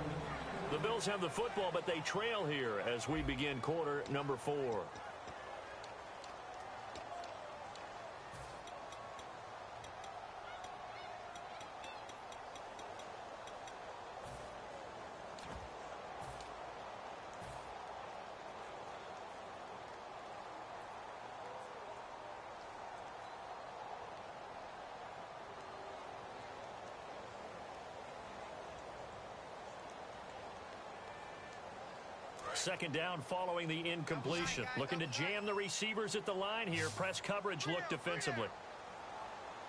The Bills have the football, but they trail here as we begin quarter number 4. Second down following the incompletion. Looking to jam the receivers at the line here. Press coverage look defensively.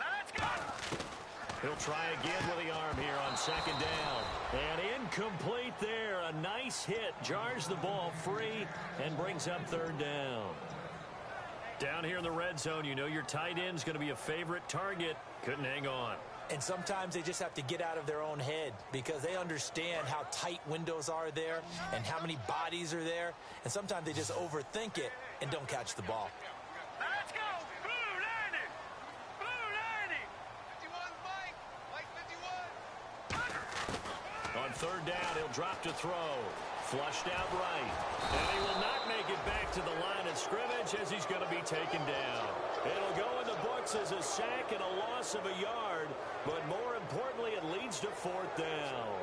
Let's go! He'll try again with the arm here on 2nd down. And incomplete there. A nice hit. Jars the ball free and brings up 3rd down. Down here in the red zone, you know your tight end's going to be a favorite target. Couldn't hang on. And sometimes they just have to get out of their own head because they understand how tight windows are there and how many bodies are there. And sometimes they just overthink it and don't catch the ball. Let's go! Blue 90! Blue 90! 51, Mike! Mike 51! On 3rd down, he'll drop to throw. Flushed out right. And he will not make it back to the line of scrimmage as he's going to be taken down. It'll go in the books as a sack and a loss of a yard. But more importantly, it leads to 4th down.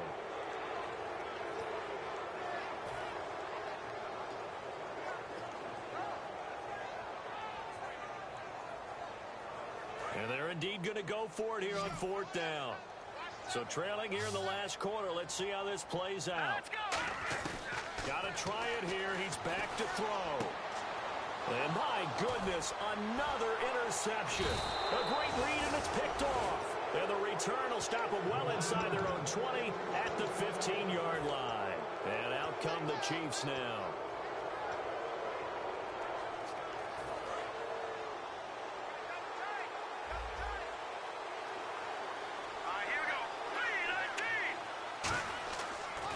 indeed going to go for it here on 4th down. So trailing here in the last quarter. Let's see how this plays out. Got to try it here. He's back to throw. And my goodness, another interception. A great read, and it's picked off. And the return will stop them well inside their own 20 at the 15-yard line. And out come the Chiefs now.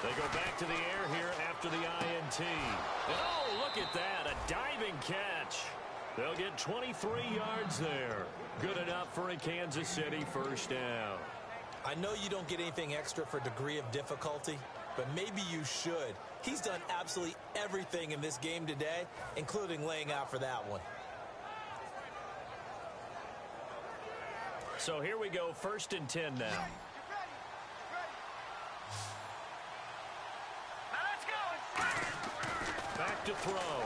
They go back to the air here after the INT. And oh, look at that, a diving catch. They'll get 23 yards there. Good enough for a Kansas City first down. I know you don't get anything extra for degree of difficulty, but maybe you should. He's done absolutely everything in this game today, including laying out for that one. So here we go, 1st and 10 now. Back to throw.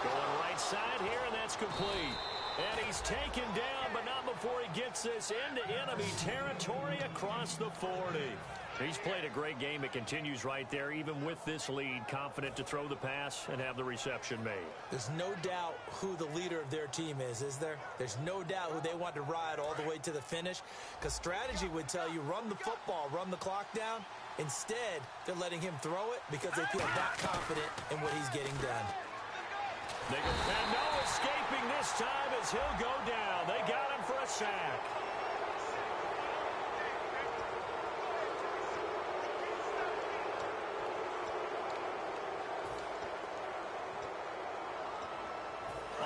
Going right side here, and that's complete. And he's taken down, but not before he gets this into enemy territory across the 40. He's played a great game. It continues right there, even with this lead, confident to throw the pass and have the reception made. There's no doubt who the leader of their team is there? There's no doubt who they want to ride all the way to the finish, because strategy would tell you run the football, run the clock down. Instead, they're letting him throw it because they feel that confident in what he's getting done. And no escaping this time as he'll go down. They got him for a sack.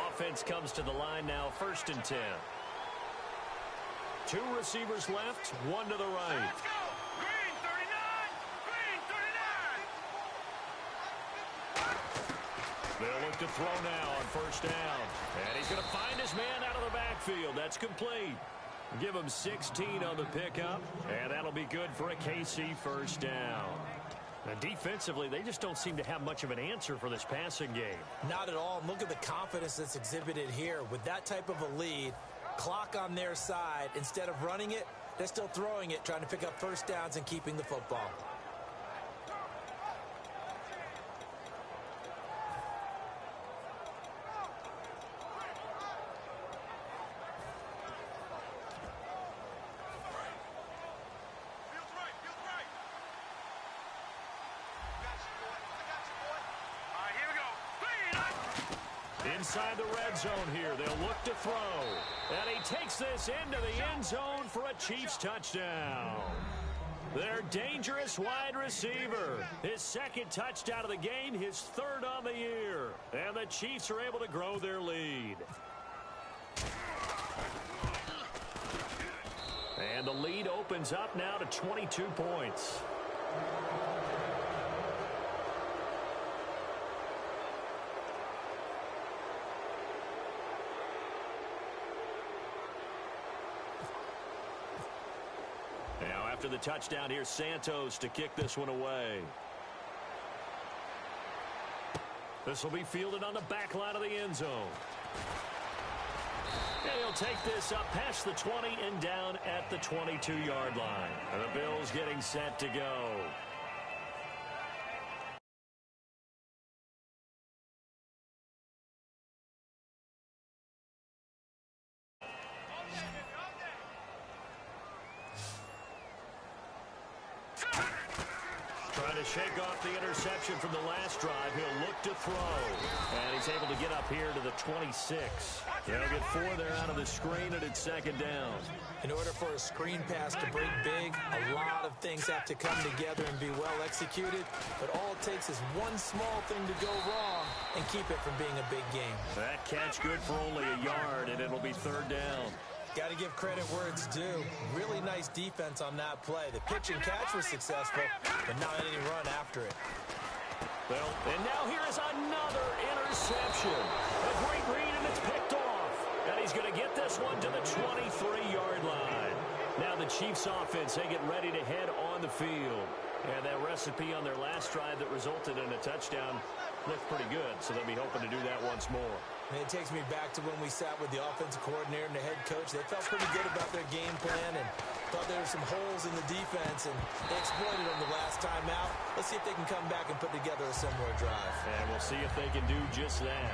Offense comes to the line now, 1st and 10. 2 receivers left, 1 to the right. Let's go! Green 39! Green 39! They'll look to throw now on 1st down. And he's going to find his man out of the backfield. That's complete. Give him 16 on the pickup, and that'll be good for a KC first down. And defensively, they just don't seem to have much of an answer for this passing game. Not at all. And look at the confidence that's exhibited here. With that type of a lead, clock on their side, instead of running it, they're still throwing it, trying to pick up first downs and keeping the football. Inside the red zone here, they'll look to throw. And he takes this into the end zone for a Chiefs touchdown. Their dangerous wide receiver. His 2nd touchdown of the game, his 3rd on the year. And the Chiefs are able to grow their lead. And the lead opens up now to 22 points. Now after the touchdown, here's Santos to kick this one away. This will be fielded on the back line of the end zone. And he'll take this up past the 20 and down at the 22-yard line. And the Bills getting set to go. Trying to shake off the interception from the last drive. He'll look to throw. And he's able to get up here to the 26. They'll get 4 there out of the screen, and it's 2nd down. In order for a screen pass to break big, a lot of things have to come together and be well executed. But all it takes is one small thing to go wrong and keep it from being a big game. That catch good for only a yard, and it'll be 3rd down. Got to give credit where it's due. Really nice defense on that play. The pitch and catch was successful, but not any run after it. Well, and now here is another interception. A great read, and it's picked off. And he's going to get this one to the 23-yard line. Now the Chiefs offense, they get ready to head on the field. And that recipe on their last drive that resulted in a touchdown looked pretty good, so they'll be hoping to do that once more. And it takes me back to when we sat with the offensive coordinator and the head coach. They felt pretty good about their game plan and thought there were some holes in the defense, and they exploited them the last time out. Let's see if they can come back and put together a similar drive. And we'll see if they can do just that.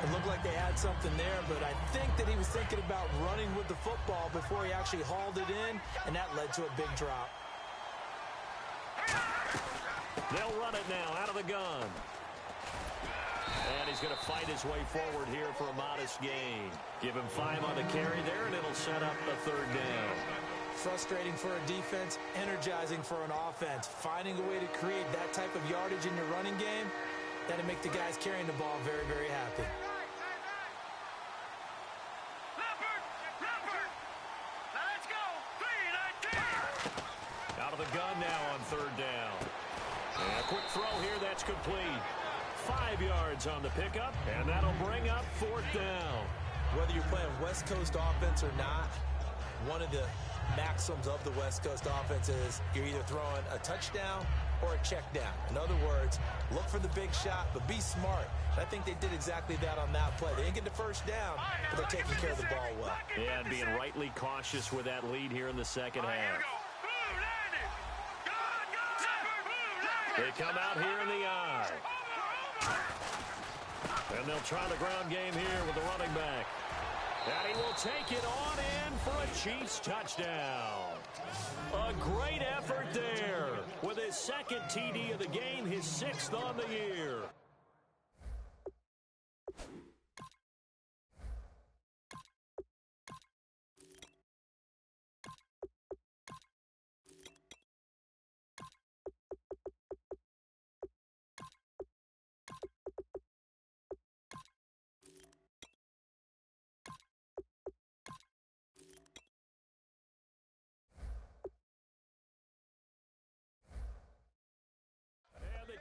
It looked like they had something there, but I think that he was thinking about running with the football before he actually hauled it in, and that led to a big drop. They'll run it now out of the gun. And he's going to fight his way forward here for a modest gain. Give him 5 on the carry there, and it'll set up a 3rd down. Frustrating for a defense, energizing for an offense. Finding a way to create that type of yardage in your running game, that'll make the guys carrying the ball very, very happy. Let's go. 3-19. Out of the gun now on 3rd down. And a quick throw here, that's complete. 5 yards on the pickup, and that'll bring up 4th down. Whether you're playing West Coast offense or not, one of the maxims of the West Coast offense is you're either throwing a touchdown or a check down. In other words, look for the big shot, but be smart. And I think they did exactly that on that play. They didn't get the first down, but they're taking care of the ball well. Yeah, and being rightly cautious with that lead here in the second half. They come out here in the eye. And they'll try the ground game here with the running back. And he will take it on in for a Chiefs touchdown. A great effort there with his 2nd TD of the game, his 6th on the year.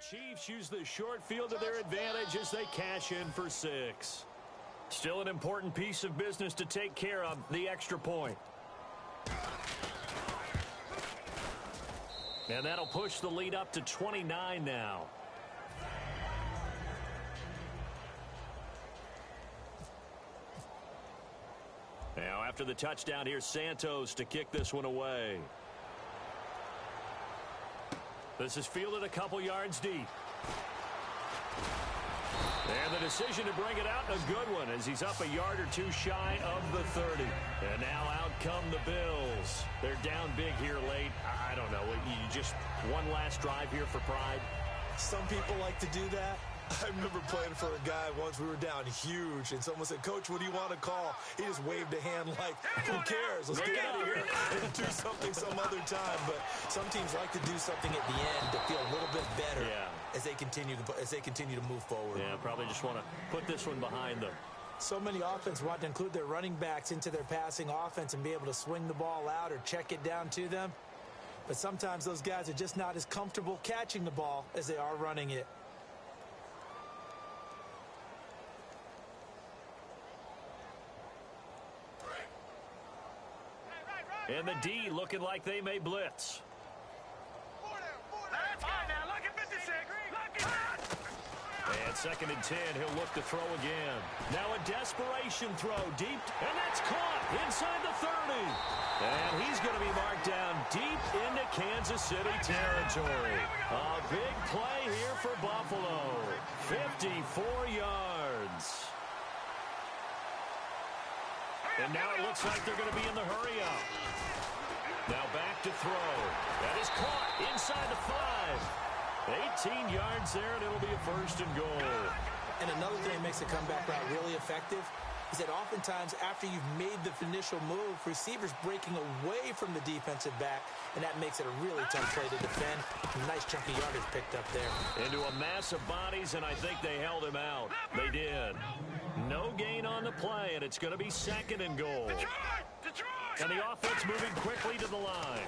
Chiefs use the short field to their advantage as they cash in for 6. Still an important piece of business to take care of, the extra point. And that'll push the lead up to 29 now. Now after the touchdown, here's Santos to kick this one away. This is fielded a couple yards deep. And the decision to bring it out, a good one, as he's up a yard or 2 shy of the 30. And now out come the Bills. They're down big here late. I don't know. You just one last drive here for pride. Some people like to do that. I remember playing for a guy once. We were down huge, and someone said, "Coach, what do you want to call?" He just waved a hand like, "Who cares? Let's get out of here and do something some other time." But some teams like to do something at the end to feel a little bit better as they continue to move forward. Yeah, probably just want to put this one behind them. So many offenses want to include their running backs into their passing offense and be able to swing the ball out or check it down to them. But sometimes those guys are just not as comfortable catching the ball as they are running it. And the D looking like they may blitz. Let's go now. Look at 56. And 2nd and 10, he'll look to throw again. Now a desperation throw deep, and that's caught inside the 30. And he's going to be marked down deep into Kansas City territory. A big play here for Buffalo. 54 yards. And now it looks like they're going to be in the hurry-up. Now back to throw. That is caught inside the 5. 18 yards there, and it'll be a 1st and goal. And another thing that makes the comeback route really effective is that oftentimes after you've made the initial move, receivers breaking away from the defensive back, and that makes it a really tough play to defend. Nice chunky yardage picked up there. Into a mass of bodies, and I think they held him out. They did. No gain on the play, and it's going to be 2nd and goal. And the offense moving quickly to the line.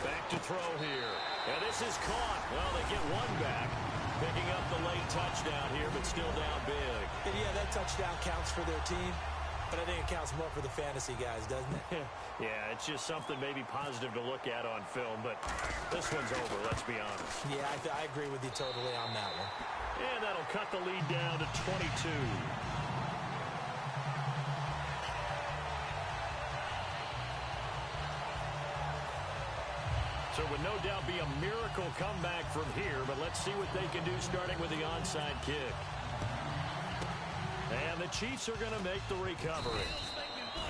Back to throw here. And this is caught. Well, they get one back. Picking up the late touchdown here, but still down big. And yeah, that touchdown counts for their team, but I think it counts more for the fantasy guys, doesn't it? Yeah, it's just something maybe positive to look at on film, but this one's over, let's be honest. Yeah, I agree with you totally on that one. And that'll cut the lead down to 22. miracle comeback from here, but let's see what they can do starting with the onside kick. And the Chiefs are going to make the recovery.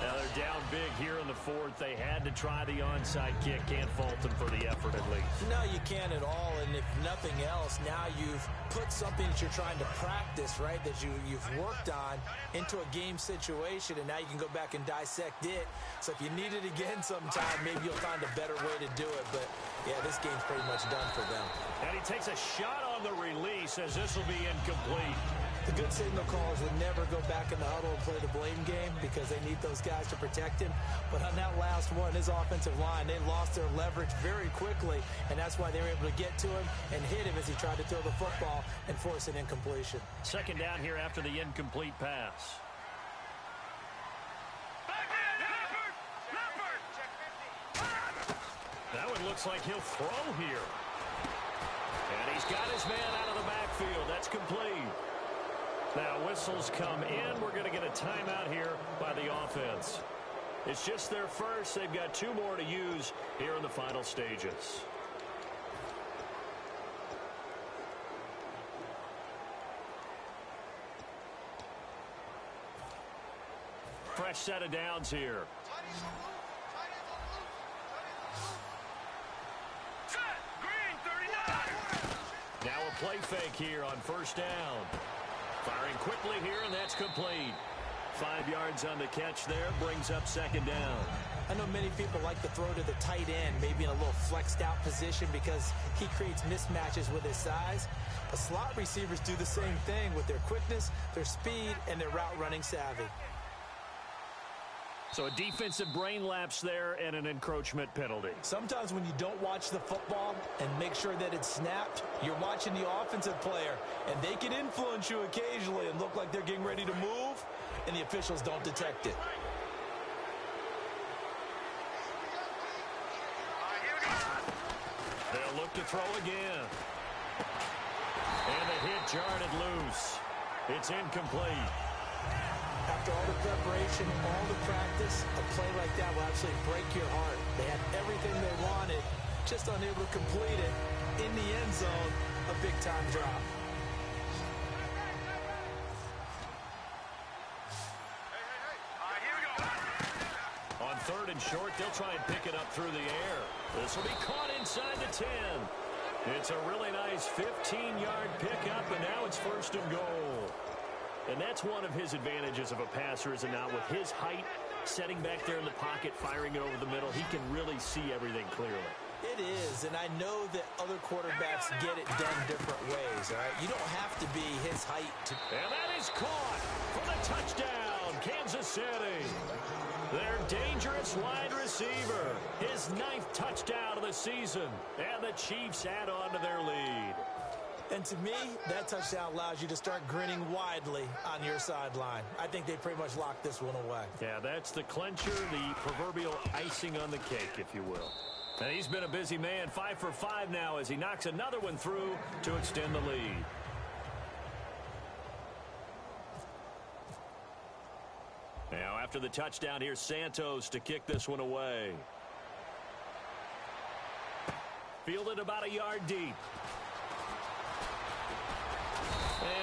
Now they're down big here in the fourth. They had to try the onside kick. Can't fault them for the effort at least. No, you can't at all. And if nothing else, now you've put something that you're trying to practice, right, that you've worked on into a game situation, and now you can go back and dissect it. So if you need it again sometime, maybe you'll find a better way to do it. But, yeah, this game's pretty much done for them. And he takes a shot on the release as this will be incomplete. The good signal callers would never go back in the huddle and play the blame game because they need those guys to protect him. But on that last one, his offensive line, they lost their leverage very quickly, and that's why they were able to get to him and hit him as he tried to throw the football and force an incompletion. Second down here after the incomplete pass. That one looks like he'll throw here. And he's got his man out of the backfield. That's complete. Now, whistles come in. We're going to get a timeout here by the offense. It's just their first. They've got 2 more to use here in the final stages. Fresh set of downs here. Now a play fake here on first down. Firing quickly here, and that's complete. 5 yards on the catch there, brings up second down. I know many people like to throw to the tight end, maybe in a little flexed out position because he creates mismatches with his size. But slot receivers do the same thing with their quickness, their speed, and their route running savvy. So a defensive brain lapse there and an encroachment penalty. Sometimes when you don't watch the football and make sure that it's snapped, you're watching the offensive player, and they can influence you occasionally and look like they're getting ready to move, and the officials don't detect it. They'll look to throw again. And the hit jarred it loose. It's incomplete. After all the preparation, all the practice, a play like that will actually break your heart. They had everything they wanted, just unable to complete it. In the end zone, a big-time drop. On third and short, they'll try and pick it up through the air. This will be caught inside the 10. It's a really nice 15-yard pickup, and now it's first and goal. And that's one of his advantages of a passer, is it not? With his height, setting back there in the pocket, firing it over the middle, he can really see everything clearly. It is, and I know that other quarterbacks get it done different ways, all right? You don't have to be his height to... And that is caught for the touchdown, Kansas City. Their dangerous wide receiver, his 9th touchdown of the season, and the Chiefs add on to their lead. And to me, that touchdown allows you to start grinning widely on your sideline. I think they pretty much locked this one away. Yeah, that's the clincher, the proverbial icing on the cake, if you will. And he's been a busy man, 5 for 5 now as he knocks another one through to extend the lead. Now, after the touchdown, here's Santos to kick this one away. Fielded about a yard deep.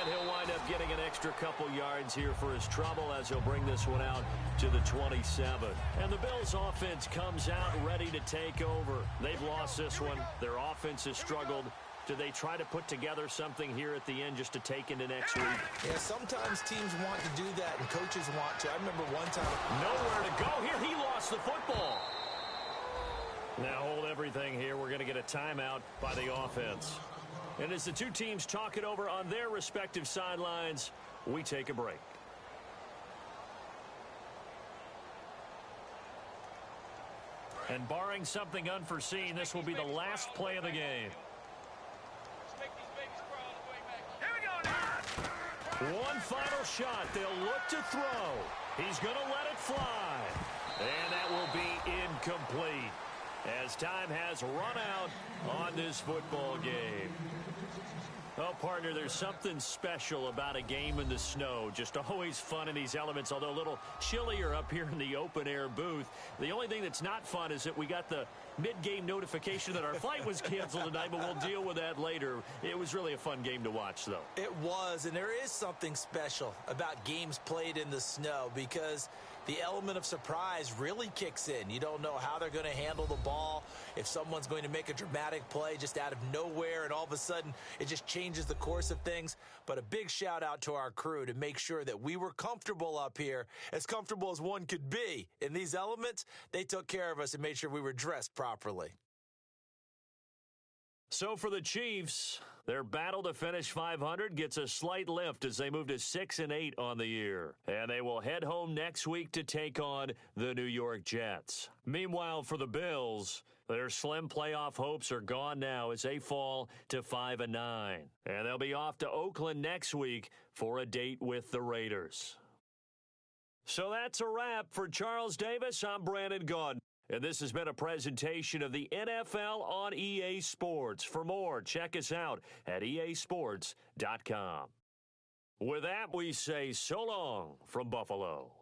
And he'll wind up getting an extra couple yards here for his trouble as he'll bring this one out to the 27. And the Bills' offense comes out ready to take over. They've lost this one. Their offense has struggled. Do they try to put together something here at the end just to take into next week? Yeah, sometimes teams want to do that and coaches want to. I remember one time. Nowhere to go here. He lost the football. Now hold everything here. We're going to get a timeout by the offense. And as the two teams talk it over on their respective sidelines, we take a break. And barring something unforeseen, this will be the last play of the game. One final shot. They'll look to throw. He's going to let it fly. And that will be incomplete as time has run out on this football game. Well, partner, there's something special about a game in the snow. Just always fun in these elements, although a little chillier up here in the open-air booth. The only thing that's not fun is that we got the mid-game notification that our flight was canceled tonight, but we'll deal with that later. It was really a fun game to watch, though. It was, and there is something special about games played in the snow because the element of surprise really kicks in. You don't know how they're going to handle the ball, if someone's going to make a dramatic play just out of nowhere, and all of a sudden it just changes the course of things. But a big shout out to our crew to make sure that we were comfortable up here, as comfortable as one could be. In these elements, they took care of us and made sure we were dressed properly. So for the Chiefs, their battle to finish 500 gets a slight lift as they move to 6-8 on the year. And they will head home next week to take on the New York Jets. Meanwhile, for the Bills, their slim playoff hopes are gone now as they fall to 5-9. And they'll be off to Oakland next week for a date with the Raiders. So that's a wrap. For Charles Davis, I'm Brandon Gaudin. And this has been a presentation of the NFL on EA Sports. For more, check us out at easports.com. With that, we say so long from Buffalo.